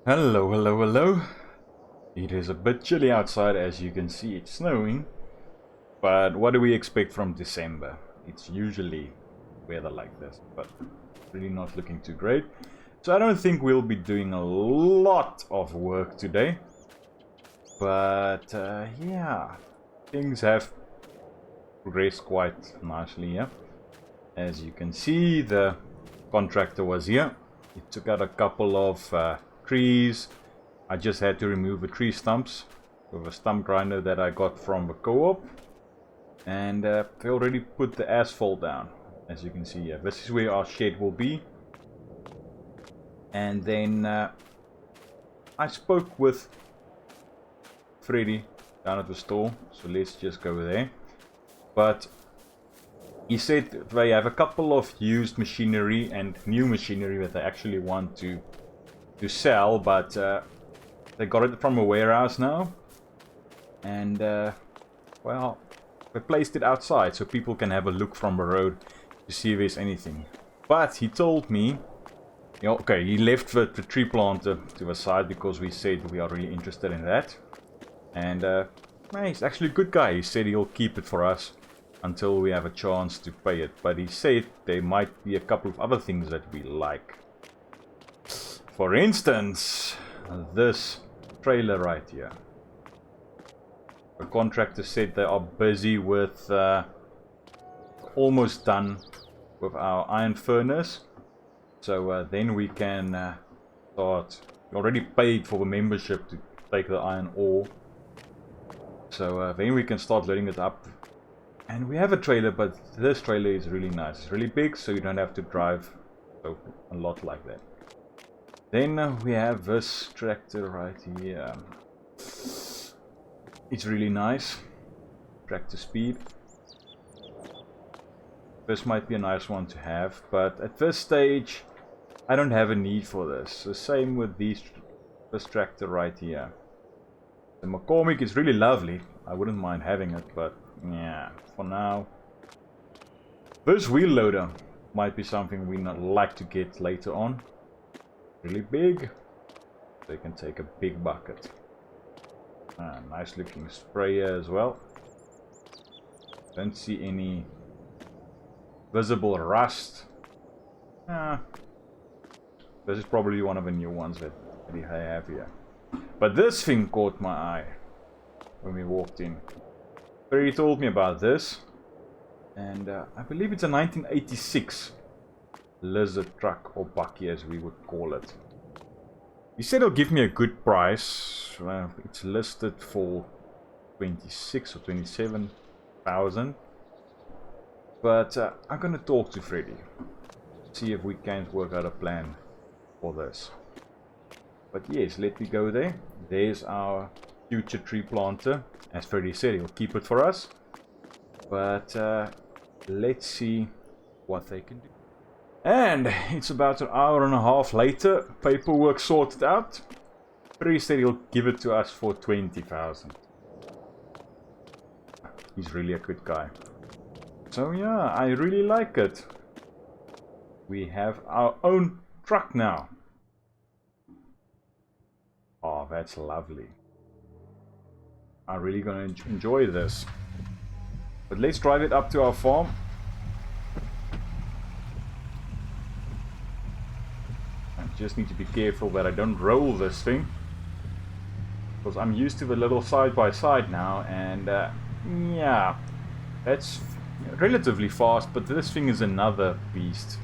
Hello, hello, hello. It is a bit chilly outside, as you can see. It's snowing. But what do we expect from December? It's usually weather like this, but really not looking too great. So I don't think we'll be doing a lot of work today. But yeah, things have progressed quite nicely here. As you can see, the contractor was here. He took out a couple of trees. I just had to remove the tree stumps with a stump grinder that I got from the co-op. And they already put the asphalt down, as you can see here. This is where our shed will be. And then I spoke with Freddie down at the store, so let's just go there. But he said they have a couple of used machinery and new machinery that they actually want to sell, but they got it from a warehouse now, and well, they placed it outside so people can have a look from the road to see if there's anything. But he told me, you know, okay, he left the tree planter to the side because we said we are really interested in that, and he's actually a good guy. He said he'll keep it for us until we have a chance to pay it, but he said there might be a couple of other things that we like. For instance, this trailer right here. The contractor said they are busy with almost done with our iron furnace, so then we can start. We already paid for the membership to take the iron ore, so then we can start loading it up. And we have a trailer, but this trailer is really nice. It's really big, so you don't have to drive a lot like that. Then we have this tractor right here. It's really nice. Tractor speed. This might be a nice one to have, but at this stage I don't have a need for this. The same with this tractor right here. The McCormick is really lovely. I wouldn't mind having it, but yeah, for now. This wheel loader might be something we not like to get later on. Really big. They can take a big bucket. Nice looking sprayer as well. Don't see any visible rust. This is probably one of the new ones that they have here. But this thing caught my eye when we walked in. Freddie told me about this, and I believe it's a 1986 lizard truck, or bakkie as we would call it. He said he'll give me a good price. It's listed for 26 or 27,000, but I'm gonna talk to Freddie, see if we can't work out a plan for this. But yes, let me go there. There's our future tree planter. As Freddie said, he'll keep it for us. But let's see what they can do. And it's about an hour and a half later. Paperwork sorted out. Freddie said he'll give it to us for 20,000. He's really a good guy. So yeah, I really like it. We have our own truck now. Oh, that's lovely. I'm really gonna enjoy this. But let's drive it up to our farm. I just need to be careful that I don't roll this thing, because I'm used to the little side-by-side now, and yeah, that's relatively fast, but this thing is another beast.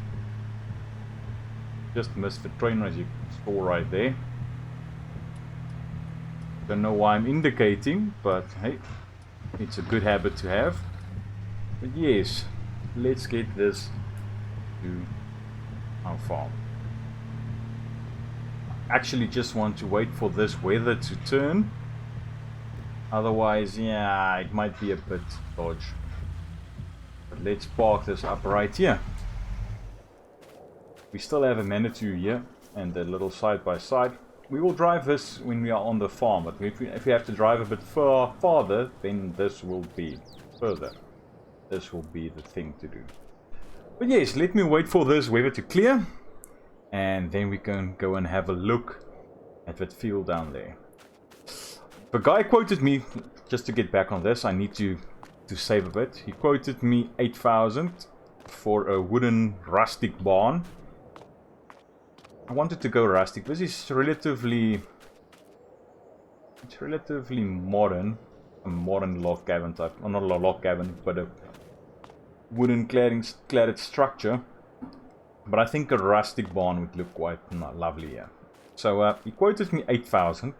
Just missed the train, as you saw right there. Don't know why I'm indicating, but hey, it's a good habit to have. But yes, let's get this to our farm. Actually just want to wait for this weather to turn. Otherwise, yeah, it might be a bit dodgy. But let's park this up right here. We still have a Manitou here and a little side-by-side. We will drive this when we are on the farm, but if we have to drive a bit farther, then this will be further. This will be the thing to do. But yes, let me wait for this weather to clear, and then we can go and have a look at that field down there. The guy quoted me, just to get back on this, I need to save a bit. He quoted me 8,000 for a wooden rustic barn. I wanted to go rustic. This is relatively modern. A modern log cabin type. Or not a log cabin, but a wooden cladded structure. But I think a rustic barn would look quite lovely here. So he quoted me 8,000.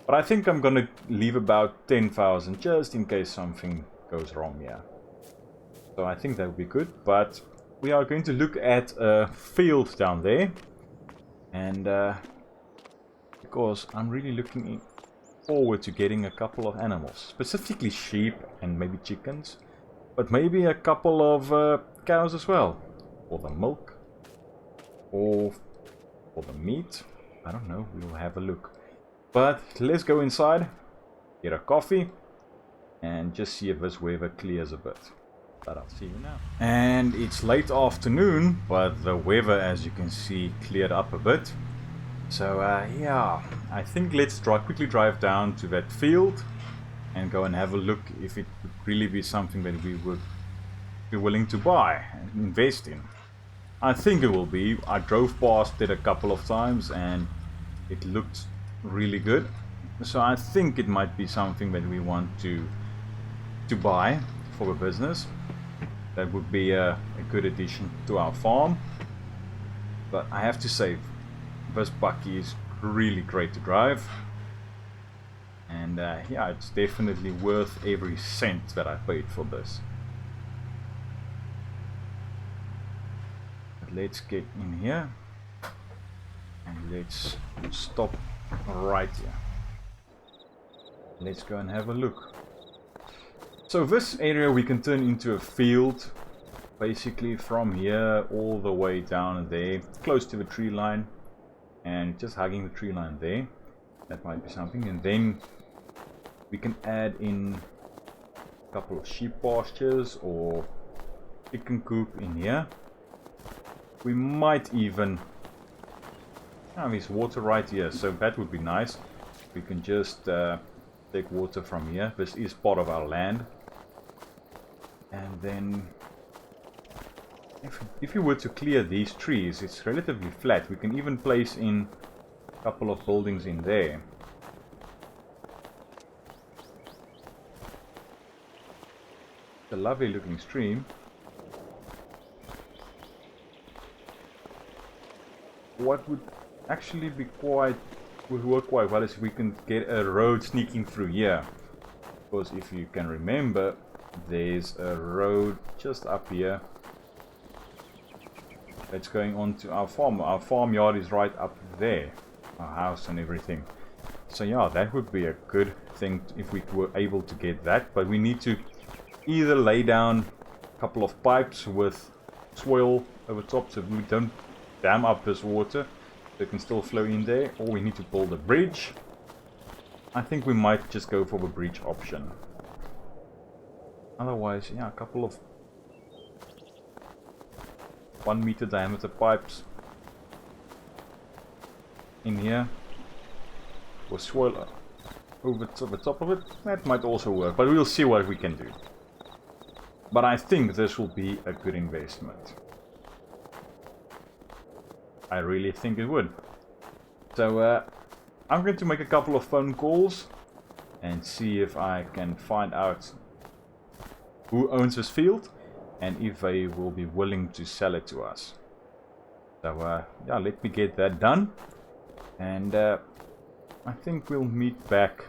But I think I'm gonna leave about 10,000 just in case something goes wrong here. So I think that would be good. But we are going to look at a field down there. And because I'm really looking forward to getting a couple of animals. Specifically sheep and maybe chickens. But maybe a couple of cows as well. For the milk. Or for the meat. I don't know. We'll have a look. But let's go inside. Get a coffee. And just see if this weather clears a bit. But I'll see you now. And it's late afternoon. But the weather, as you can see, cleared up a bit. So yeah, I think let's quickly drive down to that field and go and have a look if it would really be something that we would be willing to buy and invest in. I think it will be. I drove past it a couple of times and it looked really good. So I think it might be something that we want to buy for a business. That would be a good addition to our farm. But I have to say, this bakkie is really great to drive, and yeah, it's definitely worth every cent that I paid for this. But let's get in here and let's stop right here. Let's go and have a look. So this area we can turn into a field, basically from here all the way down there, close to the tree line. And just hugging the tree line there. That might be something. And then we can add in a couple of sheep pastures or chicken coop in here. We might even have this water right here, so that would be nice. We can just take water from here. This is part of our land. And then if you were to clear these trees, it's relatively flat. We can even place in a couple of buildings in there. It's a lovely looking stream. What would actually be would work quite well is if we can get a road sneaking through here. Because if you can remember, there's a road just up here. That's going on to our farm. Our farmyard is right up there. Our house and everything. So yeah, that would be a good thing if we were able to get that. But we need to either lay down a couple of pipes with soil over top so we don't dam up this water. So it can still flow in there. Or we need to build a bridge. I think we might just go for the bridge option. Otherwise, yeah, a couple of 1 meter diameter pipes in here with soil over the top of it. That might also work, but we'll see what we can do. But I think this will be a good investment. I really think it would. So I'm going to make a couple of phone calls and see if I can find out who owns this field and if they will be willing to sell it to us. So yeah, let me get that done. And I think we'll meet back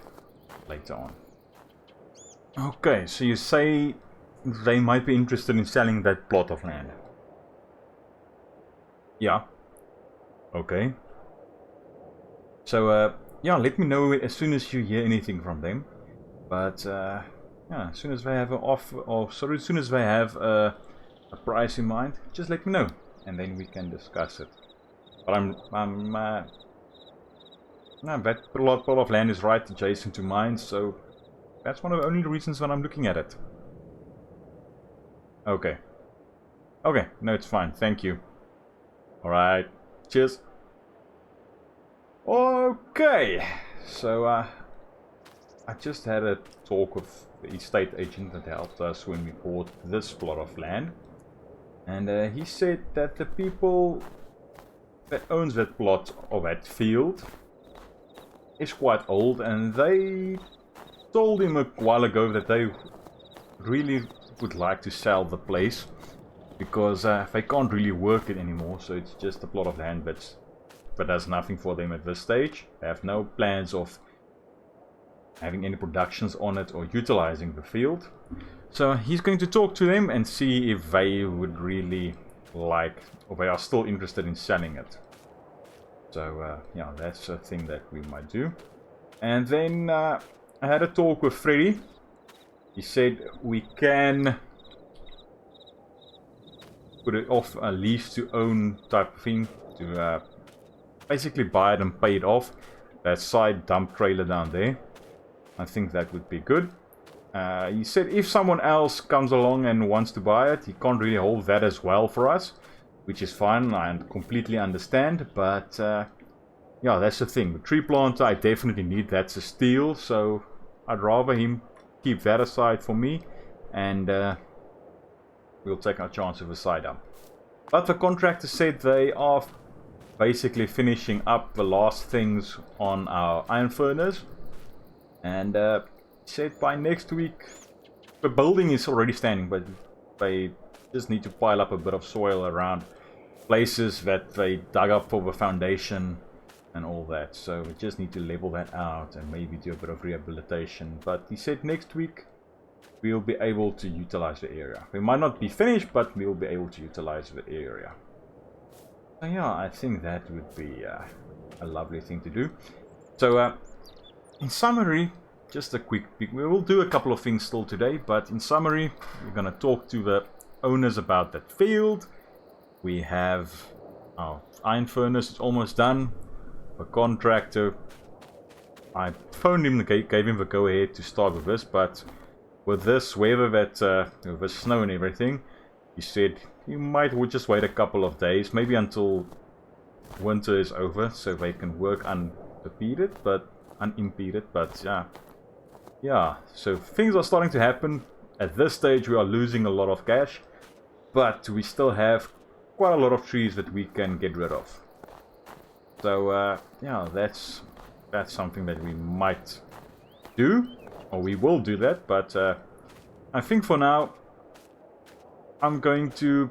later on. Okay, so you say they might be interested in selling that plot of land. Yeah. Okay. So yeah, let me know as soon as you hear anything from them. But yeah, as soon as they have an offer, or sorry, as soon as they have a price in mind, just let me know, and then we can discuss it. But no, that plot of land is right adjacent to mine, so that's one of the only reasons when I'm looking at it. Okay. Okay, no, it's fine. Thank you. Alright. Cheers. Okay, so I just had a talk with the estate agent that helped us when we bought this plot of land, and he said that the people that owns that plot or that field is quite old, and they told him a while ago that they really would like to sell the place because they can't really work it anymore, so it's just a plot of land that does nothing for them at this stage. They have no plans of having any productions on it or utilizing the field. So he's going to talk to them and see if they would really like, or they are still interested in selling it. So yeah, that's a thing that we might do. And then I had a talk with Freddie. He said we can put it off a lease to own type of thing, to basically buy it and pay it off. That side dump trailer down there, I think that would be good. He said if someone else comes along and wants to buy it, he can't really hold that as well for us, which is fine, I completely understand, but yeah, that's the thing. The tree planter, I definitely need. That's a steal, so I'd rather him keep that aside for me, and we'll take our chance of a side up. But the contractor said they are basically finishing up the last things on our iron furnace, and said by next week the building is already standing, but they just need to pile up a bit of soil around places that they dug up for the foundation and all that, so we just need to level that out and maybe do a bit of rehabilitation. But he said next week we'll be able to utilize the area. We might not be finished, but we'll be able to utilize the area. So yeah, I think that would be a lovely thing to do. So in summary, just a quick peek. We will do a couple of things still today, but in summary, we're going to talk to the owners about that field. We have our iron furnace, it's almost done. A contractor, I phoned him, gave him the go ahead to start with this, but with this weather, that with the snow and everything, he said you might just wait a couple of days, maybe until winter is over, so they can work unimpeded. But yeah, so things are starting to happen. At this stage we are losing a lot of cash, but we still have quite a lot of trees that we can get rid of. So yeah, that's something that we might do, or we will do that. But I think for now I'm going to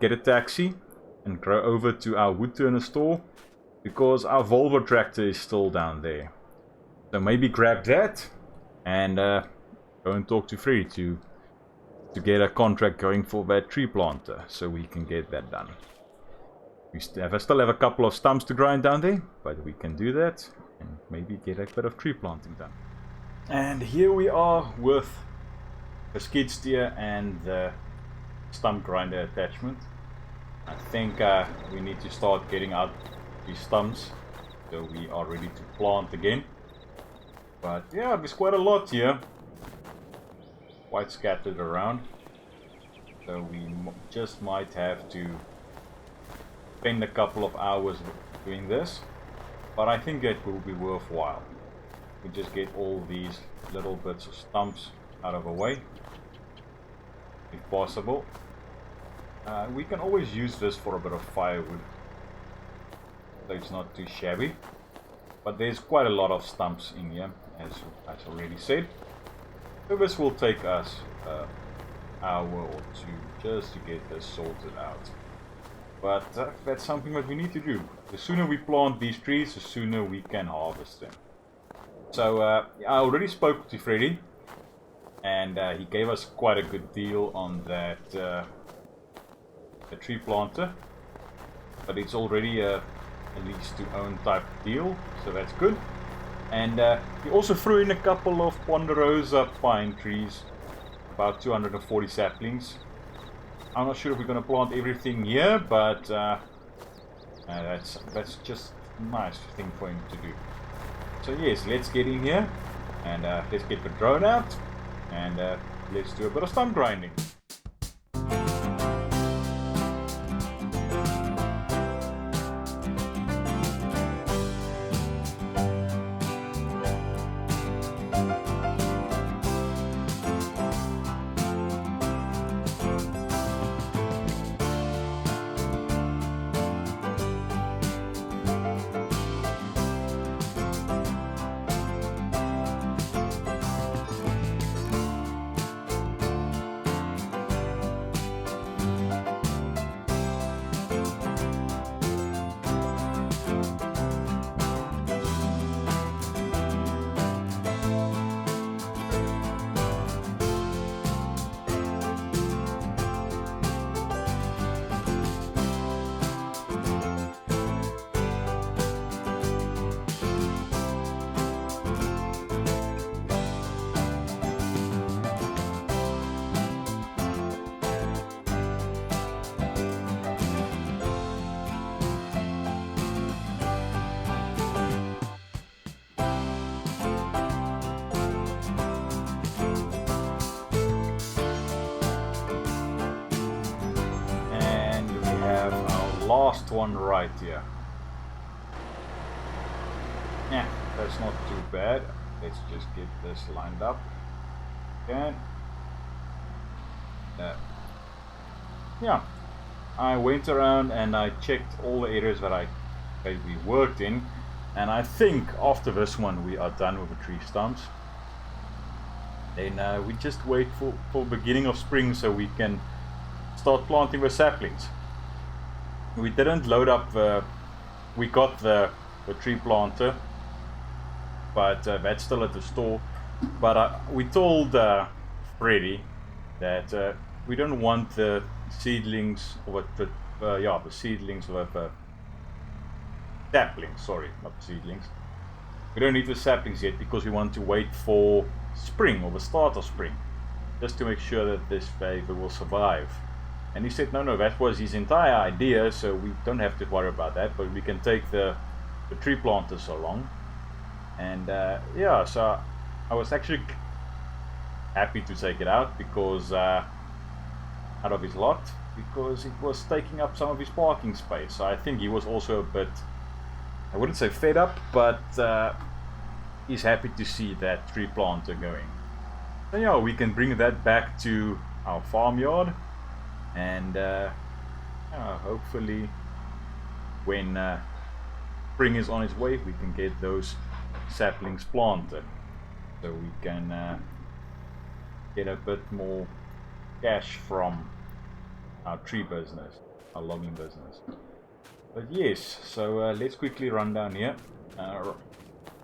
get a taxi and go over to our wood turner store, because our Volvo tractor is still down there. So maybe grab that and go and talk to Freddie to get a contract going for that tree planter, so we can get that done. We still have a couple of stumps to grind down there, but we can do that and maybe get a bit of tree planting done. And here we are with the skid steer and the stump grinder attachment. I think we need to start getting out these stumps so we are ready to plant again. But yeah, there's quite a lot here, quite scattered around, so we just might have to spend a couple of hours doing this, but I think it will be worthwhile. We just get all these little bits of stumps out of the way if possible. We can always use this for a bit of firewood, so it's not too shabby, but there's quite a lot of stumps in here, as already said, so this will take us an hour or two just to get this sorted out. But that's something that we need to do. The sooner we plant these trees, the sooner we can harvest them. So I already spoke to Freddie, and he gave us quite a good deal on that the tree planter, but it's already a lease to own type deal, so that's good. And he also threw in a couple of ponderosa pine trees, about 240 saplings. I'm not sure if we're going to plant everything here, but that's just a nice thing for him to do. So yes, let's get in here and let's get the drone out and let's do a bit of stump grinding. last one right here. Yeah, that's not too bad. Let's just get this lined up again. Yeah, I went around and I checked all the areas that we worked in, and I think after this one we are done with the tree stumps. Then we just wait for beginning of spring so we can start planting the saplings. We didn't load up we got the tree planter, but that's still at the store. But we told Freddie that we don't want the seedlings, or the seedlings of saplings. Sorry, not seedlings. We don't need the saplings yet because we want to wait for spring, or the start of spring, just to make sure that this favor will survive. And he said no, that was his entire idea, so we don't have to worry about that, but we can take the tree planters along. And yeah, so I was actually happy to take it out because out of his lot, because it was taking up some of his parking space. So I think he was also a bit, I wouldn't say fed up, but he's happy to see that tree planter going. So yeah, we can bring that back to our farmyard, and hopefully when spring is on its way, we can get those saplings planted, so we can get a bit more cash from our tree business, our logging business. But yes, so let's quickly run down here.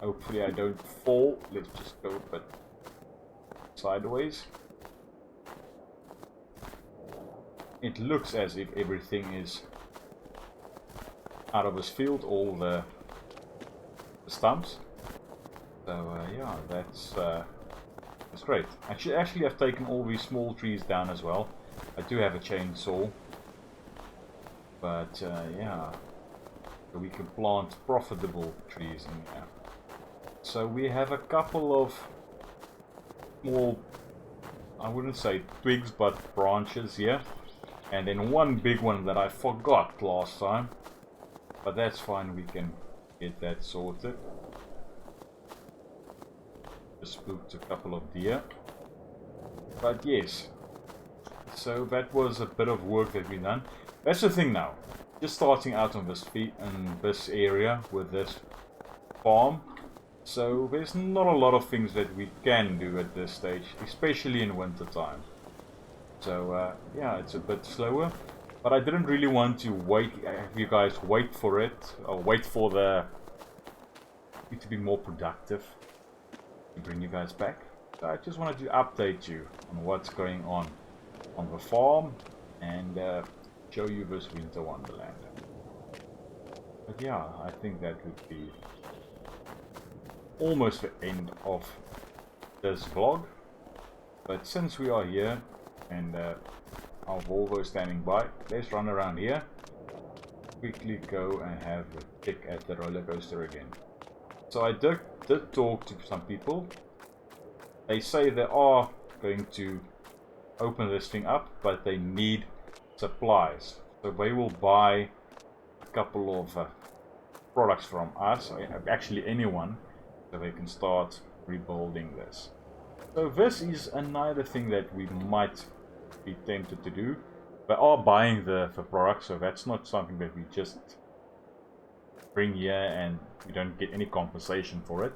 Hopefully I don't fall. Let's just go a bit sideways. It looks as if everything is out of this field, all the stumps. So yeah, that's great. Actually, I've taken all these small trees down as well. I do have a chainsaw, but yeah, so we can plant profitable trees in here. So we have a couple of small, I wouldn't say twigs, but branches here, and then one big one that I forgot last time, but that's fine, we can get that sorted. Just spooked a couple of deer. But yes, so that was a bit of work that we've done. That's the thing now, just starting out on this area with this farm. So there's not a lot of things that we can do at this stage, especially in winter time. So yeah, it's a bit slower, but I didn't really want to have you guys wait for it, or wait for it to be more productive to bring you guys back. So I just wanted to update you on what's going on the farm, and show you this winter wonderland. But yeah, I think that would be almost the end of this vlog. But since we are here and our Volvo standing by, let's run around here, quickly go and have a kick at the roller coaster again. So I did talk to some people. They say they are going to open this thing up, but they need supplies, so they will buy a couple of products from us, actually anyone, so they can start rebuilding this. So this is another thing that we might be tempted to do. They are buying the products, so that's not something that we just bring here and we don't get any compensation for it.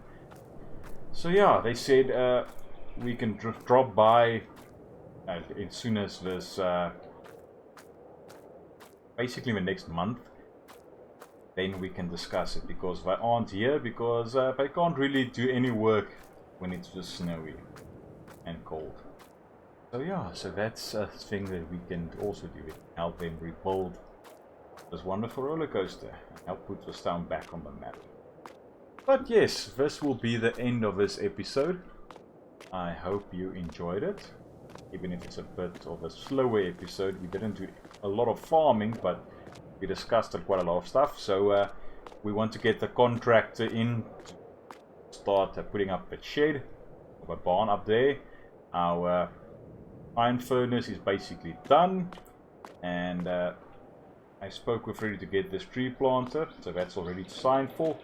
So yeah, they said we can drop by as soon as this, basically the next month, then we can discuss it, because they aren't here, because they can't really do any work when it's just snowy and cold. So yeah, so that's a thing that we can also do, help them rebuild this wonderful roller coaster and help put this town back on the map. But yes, this will be the end of this episode. I hope you enjoyed it, even if it's a bit of a slower episode. We didn't do a lot of farming, but we discussed quite a lot of stuff. So we want to get the contractor in to start putting up the shed, or a barn up there. Our iron furnace is basically done, and I I spoke with Freddie to get this tree planted, so that's already signed for.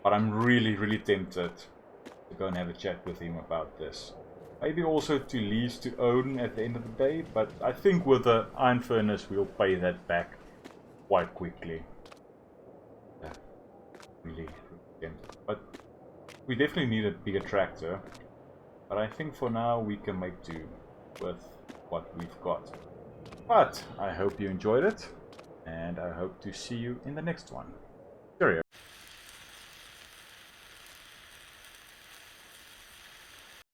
But I'm really tempted to go and have a chat with him about this. Maybe also to lease to own at the end of the day, but I think with the iron furnace we'll pay that back quite quickly. Yeah, really tempted. But we definitely need a bigger tractor. But I think for now we can make do with what we've got. But I hope you enjoyed it, and I hope to see you in the next one.